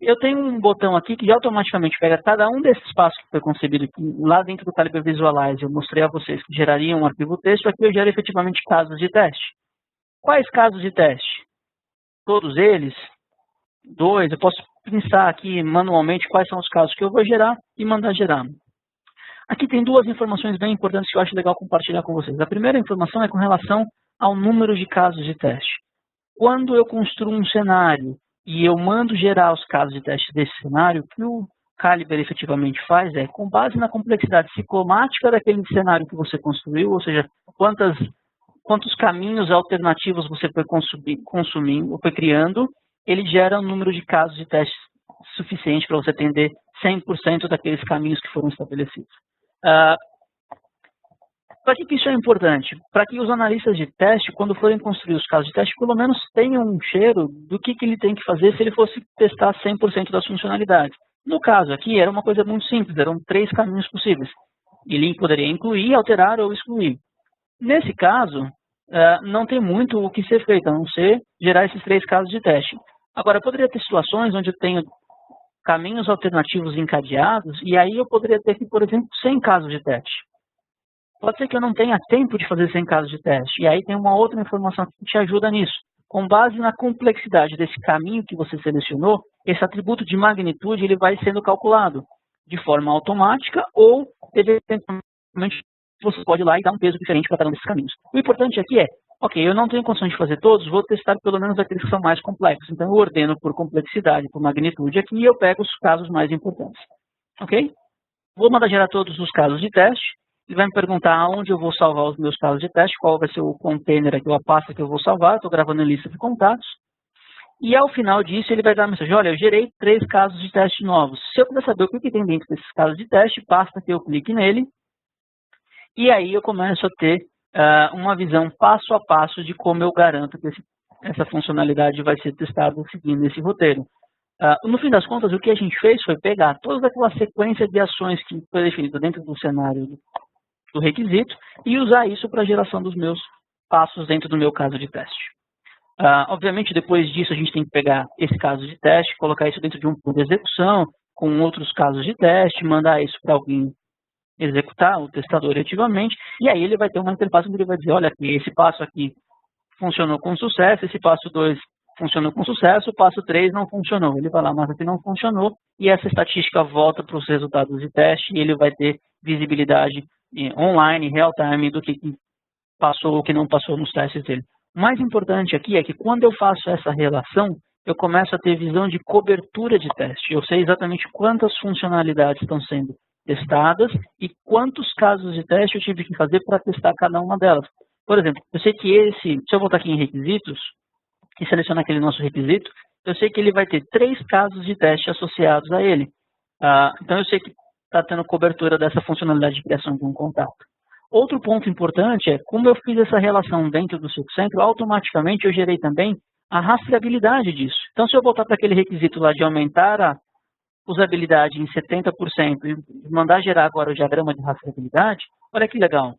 Eu tenho um botão aqui que automaticamente pega cada um desses passos que foi concebido aqui, lá dentro do Calibre Visualize. Eu mostrei a vocês que geraria um arquivo texto, aqui eu gero efetivamente casos de teste. Quais casos de teste? Todos eles? 2. Eu posso pensar aqui manualmente quais são os casos que eu vou gerar e mandar gerar. Aqui tem duas informações bem importantes que eu acho legal compartilhar com vocês. A primeira informação é com relação ao número de casos de teste. Quando eu construo um cenário e eu mando gerar os casos de teste desse cenário, o que o Calibre efetivamente faz é, com base na complexidade ciclomática daquele cenário que você construiu, ou seja, quantos caminhos alternativos você foi consumindo, ou foi criando, ele gera um número de casos de teste suficiente para você atender 100% daqueles caminhos que foram estabelecidos. Para que isso é importante? Para que os analistas de teste, quando forem construir os casos de teste, pelo menos tenham um cheiro do que ele tem que fazer se ele fosse testar 100% das funcionalidades. No caso aqui, era uma coisa muito simples, eram 3 caminhos possíveis. Ele poderia incluir, alterar ou excluir. Nesse caso, não tem muito o que ser feito, a não ser gerar esses 3 casos de teste. Agora, poderia ter situações onde eu tenho caminhos alternativos encadeados, e aí eu poderia ter, por exemplo, 100 casos de teste. Pode ser que eu não tenha tempo de fazer 100 casos de teste, e aí tem uma outra informação que te ajuda nisso. Com base na complexidade desse caminho que você selecionou, esse atributo de magnitude ele vai sendo calculado de forma automática ou, eventualmente, você pode ir lá e dar um peso diferente para cada um desses caminhos. O importante aqui é, ok, eu não tenho condição de fazer todos, vou testar pelo menos aqueles que são mais complexos. Então, eu ordeno por complexidade, por magnitude aqui, e eu pego os casos mais importantes. Ok? Vou mandar gerar todos os casos de teste. Ele vai me perguntar aonde eu vou salvar os meus casos de teste, qual vai ser o container aqui, ou a pasta que eu vou salvar. Estou gravando em lista de contatos. E ao final disso, ele vai dar a mensagem, olha, eu gerei 3 casos de teste novos. Se eu quiser saber o que tem dentro desses casos de teste, basta que eu clique nele. E aí eu começo a ter uma visão passo a passo de como eu garanto que essa funcionalidade vai ser testada seguindo esse roteiro. No fim das contas, o que a gente fez foi pegar toda aquela sequência de ações que foi definida dentro do cenário do requisito e usar isso para a geração dos meus passos dentro do meu caso de teste. Obviamente, depois disso, a gente tem que pegar esse caso de teste, colocar isso dentro de um pool de execução, com outros casos de teste, mandar isso para alguém executar, o testador ativamente, e aí ele vai ter uma interface onde ele vai dizer, olha, esse passo aqui funcionou com sucesso, esse passo 2 funcionou com sucesso, o passo 3 não funcionou. Ele vai lá, mas aqui não funcionou, e essa estatística volta para os resultados de teste, e ele vai ter visibilidade online, real time, do que passou ou que não passou nos testes dele. O mais importante aqui é que quando eu faço essa relação, eu começo a ter visão de cobertura de teste. Eu sei exatamente quantas funcionalidades estão sendo testadas e quantos casos de teste eu tive que fazer para testar cada uma delas. Por exemplo, eu sei que se eu voltar aqui em requisitos e selecionar aquele nosso requisito, eu sei que ele vai ter 3 casos de teste associados a ele. Então eu sei que está tendo cobertura dessa funcionalidade de criação de um contato. Outro ponto importante é, como eu fiz essa relação dentro do Silk Central, automaticamente eu gerei também a rastreabilidade disso. Então se eu voltar para aquele requisito lá de aumentar a usabilidade em 70% e mandar gerar agora o diagrama de rastreabilidade, olha que legal.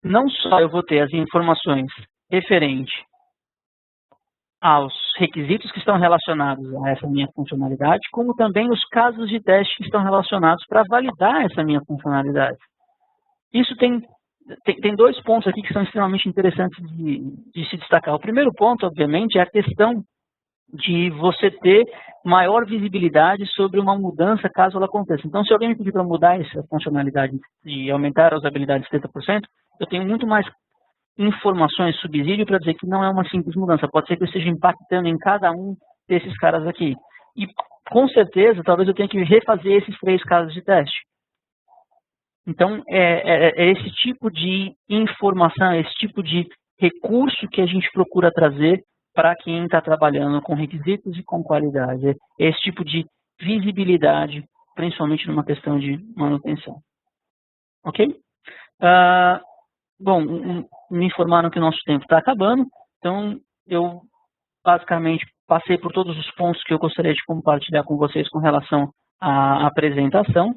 Não só eu vou ter as informações referentes aos requisitos que estão relacionados a essa minha funcionalidade, como também os casos de teste que estão relacionados para validar essa minha funcionalidade. Isso tem 2 pontos aqui que são extremamente interessantes de se destacar. O primeiro ponto, obviamente, é a questão de você ter maior visibilidade sobre uma mudança caso ela aconteça. Então, se alguém me pedir para mudar essa funcionalidade e aumentar a usabilidade de 70%, eu tenho muito mais informações, subsídio para dizer que não é uma simples mudança. Pode ser que eu esteja impactando em cada um desses caras aqui. E, com certeza, talvez eu tenha que refazer esses 3 casos de teste. Então, é esse tipo de informação, esse tipo de recurso que a gente procura trazer para quem está trabalhando com requisitos e com qualidade. Esse tipo de visibilidade principalmente numa questão de manutenção. Ok? Bom, me informaram que o nosso tempo está acabando, então eu basicamente passei por todos os pontos que eu gostaria de compartilhar com vocês com relação à apresentação.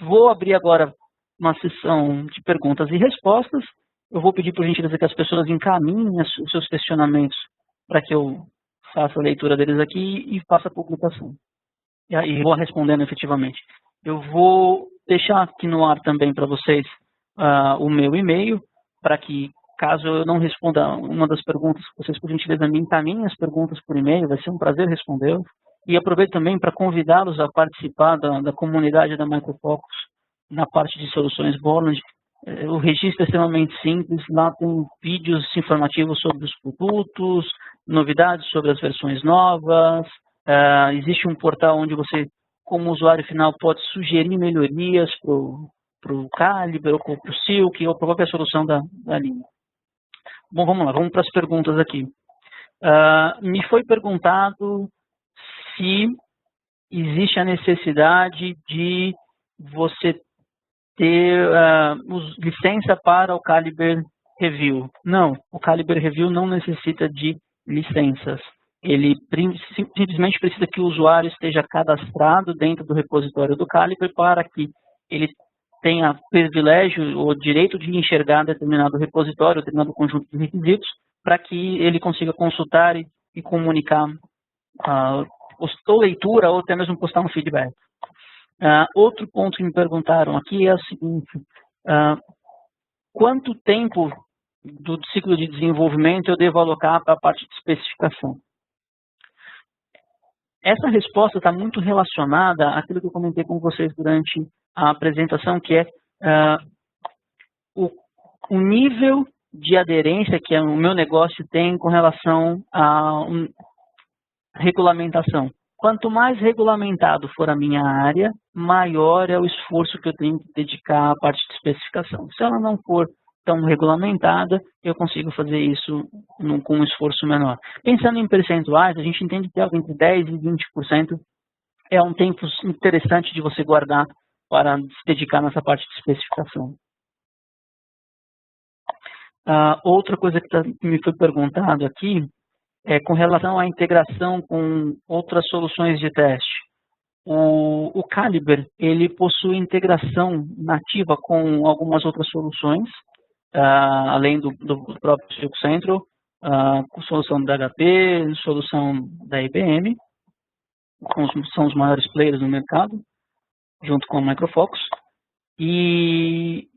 Vou abrir agora uma sessão de perguntas e respostas. Eu vou pedir, por gentileza, que as pessoas encaminhem os seus questionamentos para que eu faça a leitura deles aqui e faça a publicação. E vou respondendo efetivamente. Eu vou deixar aqui no ar também para vocês o meu e-mail, para que, caso eu não responda uma das perguntas, vocês, por gentileza, me encaminhem as perguntas por e-mail, vai ser um prazer respondê-las. E aproveito também para convidá-los a participar da comunidade da Microfocus na parte de soluções Borland. O registro é extremamente simples, lá tem vídeos informativos sobre os produtos, novidades sobre as versões novas, existe um portal onde você, como usuário final, pode sugerir melhorias para o Calibre, ou para o Silk, ou para qualquer solução da linha. Bom, vamos lá, vamos para as perguntas aqui. Me foi perguntado se existe a necessidade de você ter licença para o Calibre Review. Não, o Calibre Review não necessita de licenças. Ele simplesmente precisa que o usuário esteja cadastrado dentro do repositório do Calibre para que ele tenha privilégio ou direito de enxergar determinado repositório, determinado conjunto de requisitos, para que ele consiga consultar e comunicar ou leitura ou até mesmo postar um feedback. Outro ponto que me perguntaram aqui é o seguinte: quanto tempo do ciclo de desenvolvimento eu devo alocar para a parte de especificação? Essa resposta está muito relacionada àquilo que eu comentei com vocês durante a apresentação, que é o nível de aderência que o meu negócio tem com relação à regulamentação. Quanto mais regulamentado for a minha área, maior é o esforço que eu tenho que dedicar à parte de especificação. Se ela não for tão regulamentada, eu consigo fazer isso com um esforço menor. Pensando em percentuais, a gente entende que algo entre 10% e 20% é um tempo interessante de você guardar para se dedicar nessa parte de especificação. Outra coisa que me foi perguntado aqui é com relação à integração com outras soluções de teste. O Calibre, ele possui integração nativa com algumas outras soluções, além do próprio Silk Central, com solução da HP, solução da IBM, são os maiores players no mercado, junto com a Microfocus. E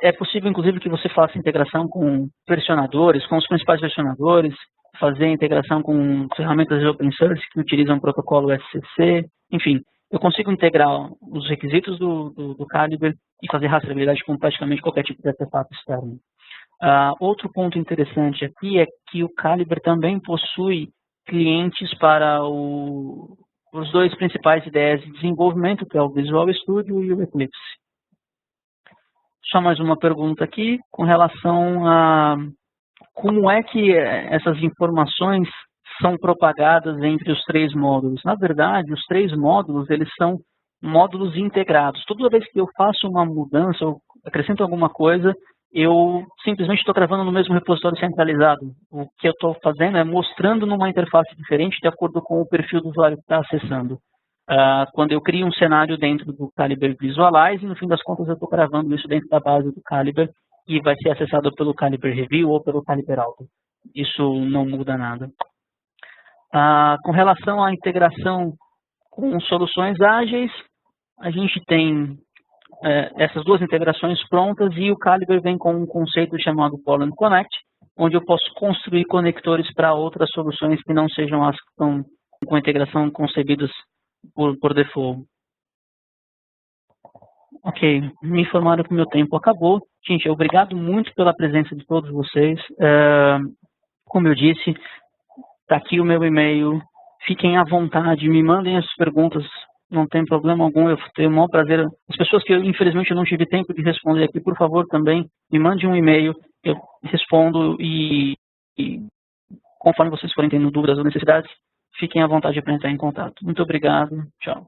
é possível, inclusive, que você faça integração com versionadores, com os principais versionadores, fazer integração com ferramentas de open source que utilizam o protocolo SCC, enfim, eu consigo integrar os requisitos do Calibre e fazer rastreabilidade com praticamente qualquer tipo de artefato externo. Outro ponto interessante aqui é que o Calibre também possui clientes para os dois principais ideias de desenvolvimento, que é o Visual Studio e o Eclipse. Só mais uma pergunta aqui com relação a como é que essas informações são propagadas entre os três módulos. Na verdade, os três módulos, eles são módulos integrados. Toda vez que eu faço uma mudança ou acrescento alguma coisa, eu simplesmente estou gravando no mesmo repositório centralizado. O que eu estou fazendo é mostrando numa interface diferente de acordo com o perfil do usuário que está acessando. Quando eu crio um cenário dentro do Calibre Visualize, no fim das contas eu estou gravando isso dentro da base do Calibre e vai ser acessado pelo Calibre Review ou pelo Calibre Auto. Isso não muda nada. Com relação à integração com soluções ágeis, a gente tem essas duas integrações prontas e o Calibre vem com um conceito chamado Borland Connect, onde eu posso construir conectores para outras soluções que não sejam as que estão com integração concebidas por default. Ok, me informaram que o meu tempo acabou. Gente, obrigado muito pela presença de todos vocês. Como eu disse, está aqui o meu e-mail. Fiquem à vontade, me mandem as perguntas, não tem problema algum. Eu tenho o maior prazer. As pessoas que infelizmente eu não tive tempo de responder aqui, por favor, também me mande um e-mail. Eu respondo e conforme vocês forem tendo dúvidas ou necessidades, fiquem à vontade para entrar em contato. Muito obrigado. Tchau.